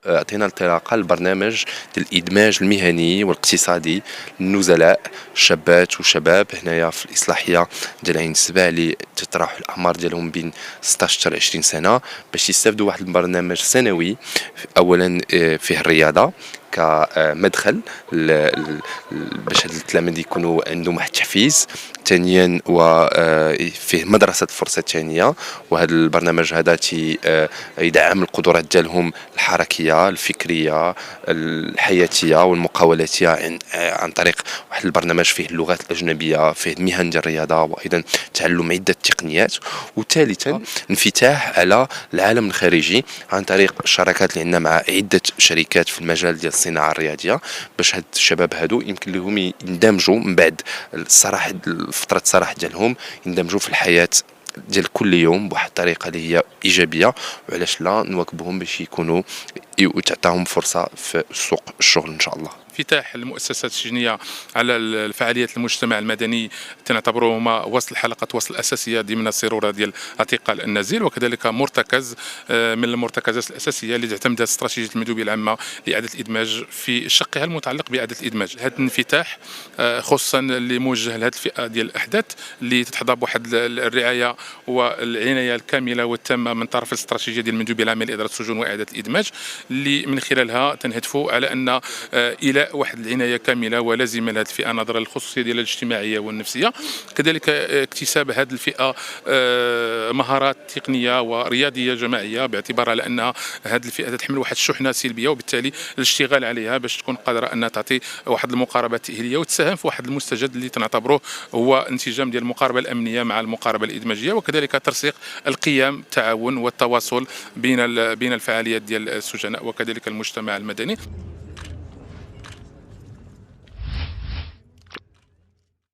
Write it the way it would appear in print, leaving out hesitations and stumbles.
أعطينا انطلاقة البرنامج ديال الإدماج المهني والاقتصادي للنزلاء شابات وشباب هنايا في الإصلاحية ديال عين السبع اللي تتراوح الأعمار ديالهم بين 16 حتى 20 سنة باش يستافدوا واحد البرنامج سنوي. أولا فيه الرياضة كمدخل باش هاد التلاميذ يكونوا عندهم واحد التحفيز. ثانيا وفيه مدرسة فرصة ثانية، وهذا البرنامج هذا يدعم القدرات ديالهم الحركية الفكرية الحياتية والمقاولاتية عن طريق واحد البرنامج فيه اللغات الأجنبية، فيه المهن ديال الرياضة، وأيضا تعلم عدة تقنيات. وثالثا انفتاح على العالم الخارجي عن طريق الشراكات اللي عندنا مع عدة شركات في المجال ديال الصناعة الرياضية، باش هاد الشباب هادو يمكن لهم يندمجوا من بعد الصراحة فترة السراح ديالهم، يندمجوا في الحياة ديال كل يوم بواحد الطريقة اللي هي إيجابية. وعلاش لا نواكبهم باش يكونوا وتعطاهم فرصة في سوق الشغل إن شاء الله. انفتاح المؤسسات السجنيه على الفعاليات المجتمع المدني تنعتبروهما وسط الحلقات وسط الاساسيه ضمن السيروره ديال اعتقال النزيل، وكذلك مرتكز من المرتكزات الاساسيه اللي تعتمدها استراتيجيه المندوبيه العامه لاعاده الادماج في شقها المتعلق باعاده الادماج. هذا الانفتاح خصوصا اللي موجه لهذه الفئه ديال الاحداث اللي تتحظى بواحد الرعايه والعنايه الكامله والتامه من طرف الاستراتيجيه ديال المندوبيه العامه لاداره السجون واعاده الادماج، اللي من خلالها تنهدفوا على ان الى واحد العنايه كامله ولازمه لهذه الفئه نظرا للخصوصيه ديالها الاجتماعيه والنفسيه. كذلك اكتساب هذه الفئه مهارات تقنيه ورياضيه جماعيه، باعتبار على ان هذه الفئه تحمل واحد الشحنه سلبيه، وبالتالي الاشتغال عليها باش تكون قادره انها تعطي واحد المقاربه التاهيليه وتساهم في واحد المستجد اللي تنعتبروه هو انسجام ديال المقاربه الامنيه مع المقاربه الادماجيه، وكذلك ترسيخ القيم التعاون والتواصل بين الفعاليات ديال السجناء وكذلك المجتمع المدني.